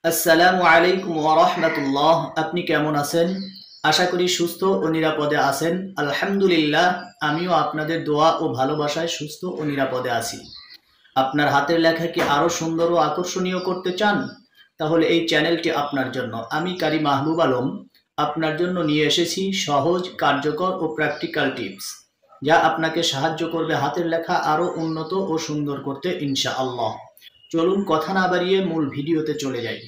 আসসালামু আলাইকুম ওয়া রাহমাতুল্লাহ। আপনি কেমন আছেন? আশা করি সুস্থ ও নিরাপদে আছেন। আলহামদুলিল্লাহ, আমিও আপনাদের দোয়া ও ভালোবাসায় সুস্থ ও নিরাপদে আছি। আপনার হাতের লেখা কি আরো সুন্দর ও আকর্ষণীয় করতে চান? তাহলে এই চ্যানেলটি আপনার জন্য। আমি কারি মাহবুব আলম আপনার জন্য নিয়ে এসেছি সহজ, কার্যকর ও প্র্যাকটিক্যাল টিপস, যা আপনাকে সাহায্য করবে হাতের লেখা আরো উন্নত ও সুন্দর করতে ইনশাআল্লাহ। চলুন কথা না বাড়িয়ে মূল ভিডিওতে চলে যাই।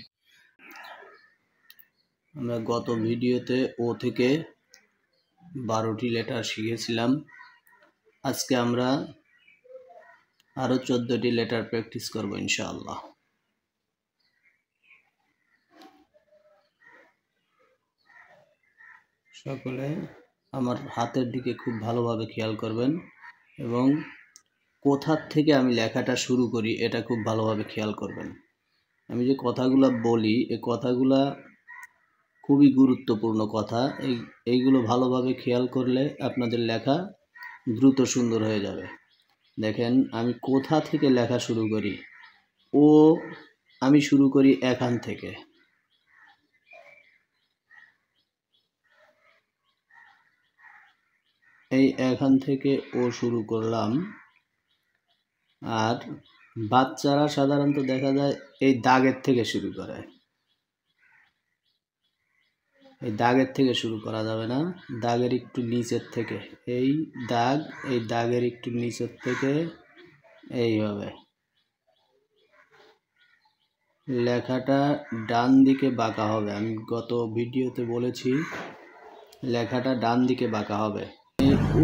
আমরা গত ভিডিওতে ও থেকে 12টি লেটার শিখেছিলাম। আজকে আমরা আরো 14টি লেটার প্র্যাকটিস করব ইনশাআল্লাহ। সকলে আমার হাতের দিকে খুব ভালোভাবে খেয়াল করবেন এবং কোথা থেকে আমি লেখাটা শুরু করি এটা খুব ভালোভাবে খেয়াল করবেন। আমি যে কথাগুলো বলি এই কথাগুলা খুবই গুরুত্বপূর্ণ কথা। এইগুলো ভালোভাবে খেয়াল করলে আপনাদের লেখা দ্রুত সুন্দর হয়ে যাবে। দেখেন আমি কোথা থেকে লেখা শুরু করি। ও আমি শুরু করি এখান থেকে। এই এখান থেকে ও শুরু করলাম। আর বাচ্চারা সাধারণত দেখা যায় এই দাগের থেকে শুরু করে। এই দাগের থেকে শুরু করা যাবে না, দাগের একটু নিচের থেকে। এই দাগের একটু নিচের থেকে এইভাবে লেখাটা ডান দিকে বাঁকা হবে। আমি গত ভিডিওতে বলেছি লেখাটা ডান দিকে বাঁকা হবে।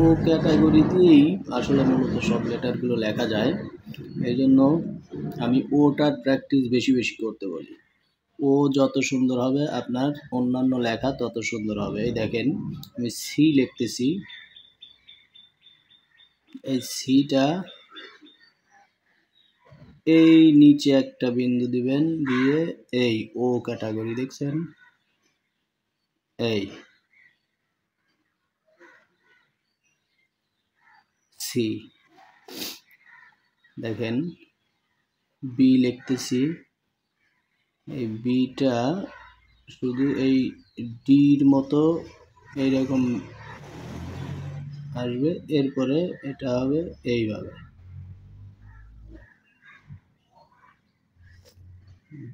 ও ক্যাটাগরিতেই আসলে মূলত সব লেটারগুলো লেখা যায়, এই জন্য আমি ওটার প্র্যাকটিস বেশি বেশি করতে বলি। ও যত সুন্দর হবে আপনার অন্যান্য লেখা তত সুন্দর হবে। এই দেখেন আমি সি লিখতেছি। এই সিটা এই নিচে একটা বিন্দু দিবেন, দিয়ে এই ও ক্যাটাগরি দেখছেন, এই সি। দেখেন বি লিখতেছি। এই বিটা শুধু এই ডির মতো এইরকম আসবে, এরপরে এটা হবে এইভাবে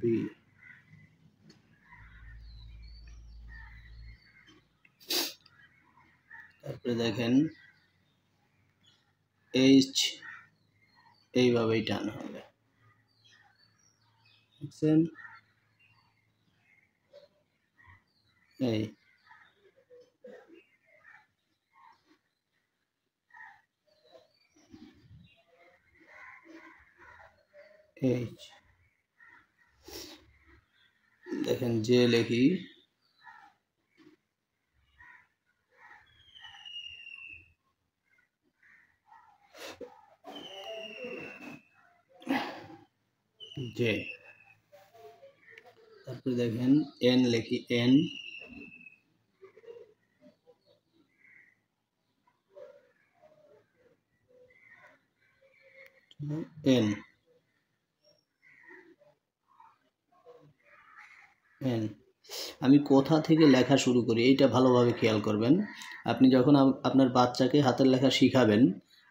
বি। তারপরে দেখেন এইচ এইভাবেই টান হবে, বুঝছেন? এই এইচ। দেখেন যে লিখি যে। তারপরে দেখেন এন লিখি, এন এন এন। আমি কোথা থেকে লেখা শুরু করি এইটা ভালোভাবে খেয়াল করবেন। আপনি যখন আপনার বাচ্চাকে হাতের লেখা শিখাবেন,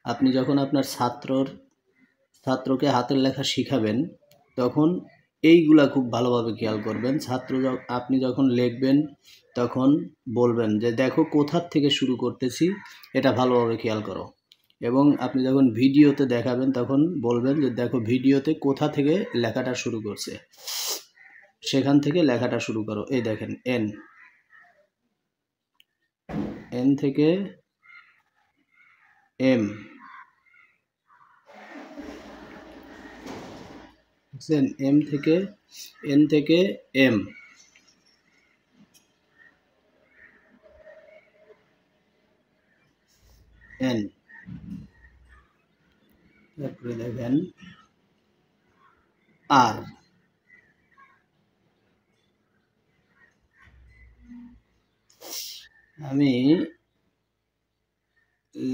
আপনি যখন আপনার ছাত্রকে হাতের লেখা শিখাবেন, তখন এইগুলা খুব ভালোভাবে খেয়াল করবেন। আপনি যখন লিখবেন তখন বলবেন যে দেখো কোথা থেকে শুরু করতেছি, এটা ভালোভাবে খেয়াল করো। এবং আপনি যখন ভিডিওতে দেখাবেন তখন বলবেন যে দেখো ভিডিওতে কোথা থেকে লেখাটা শুরু করছে, সেখান থেকে লেখাটা শুরু করো। এই দেখেন এন, এন থেকে এম, বুঝছেন? এম থেকে এন থেকে এম, এন। তারপরে দেখেন আর। আমি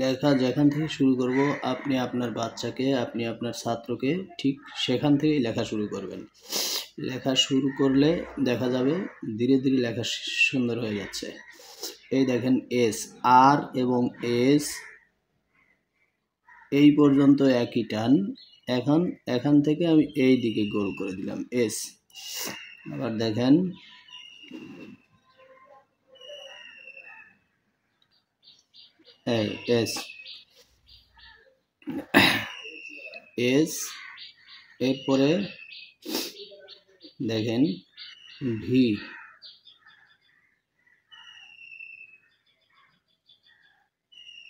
লেখা যেখান থেকে শুরু করব, আপনি আপনার বাচ্চাকে, আপনি আপনার ছাত্রকে ঠিক সেখান থেকেই লেখা শুরু করবেন। লেখা শুরু করলে দেখা যাবে ধীরে ধীরে লেখা সুন্দর হয়ে যাচ্ছে। এই দেখেন এস, আর এবং এস এই পর্যন্ত একই টান। এখান থেকে আমি এই দিকে গোল করে দিলাম এস। আবার দেখেন এই এস, এস, এরপরে দেখেন ভি,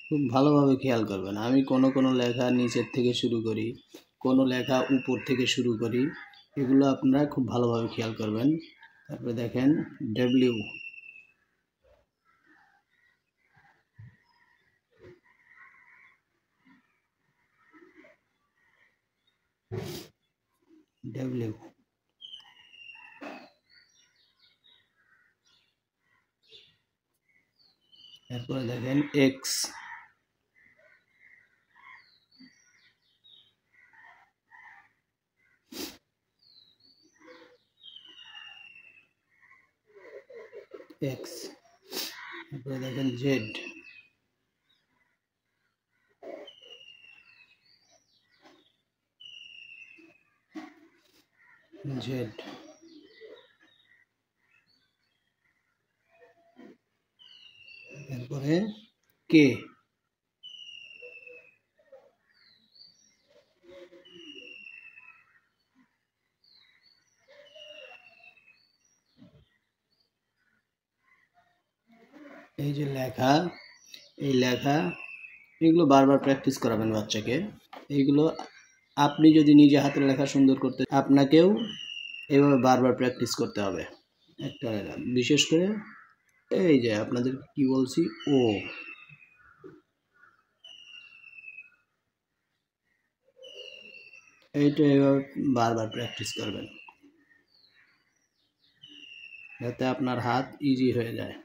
খুব ভালোভাবে খেয়াল করবেন। আমি কোনো লেখা নিচের থেকে শুরু করি, কোনো লেখা উপর থেকে শুরু করি, এগুলো আপনারা খুব ভালোভাবে খেয়াল করবেন। তারপরে দেখেন ডব্লিউ, ডব্লিউ, এরপরে দেখেন এক্স, এক্স, এরপরে দেখেন জেড, জেড, এরপরে কে, এই যে লেখা, এই লেখা এগুলো বারবার প্র্যাকটিস করাবেন বাচ্চাকে। এইগুলো আপনি যদি নিজে হাতের লেখা সুন্দর করতে, আপনাকেও এইভাবে বারবার প্র্যাকটিস করতে হবে। একটা বিশেষ করে এই যে আপনাদের কি বলছি, ও, এইটা এভাবে বারবার প্র্যাকটিস করবেন যাতে আপনার হাত ইজি হয়ে যায়।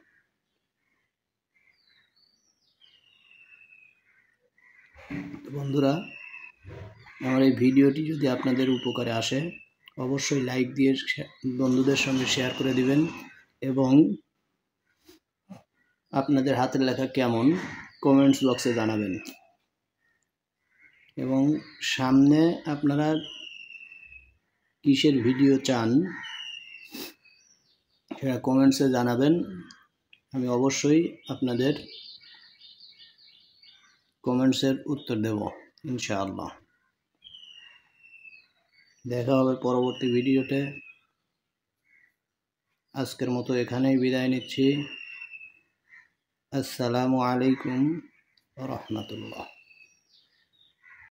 বন্ধুরা, আমার এই ভিডিওটি যদি আপনাদের উপকারে আসে অবশ্যই লাইক দিয়ে বন্ধুদের সঙ্গে শেয়ার করে দিবেন এবং আপনাদের হাতের লেখা কেমন কমেন্টস বক্সে জানাবেন। এবং সামনে আপনারা কিসের ভিডিও চান সেটা কমেন্টসে জানাবেন। আমি অবশ্যই আপনাদের কমেন্টসের উত্তর দেব ইনশাআল্লাহ। দেখা হবে পরবর্তী ভিডিওতে। আজকের মতো এখানেই বিদায় নিচ্ছি। আসসালামু আলাইকুম ওয়া রাহমাতুল্লাহ।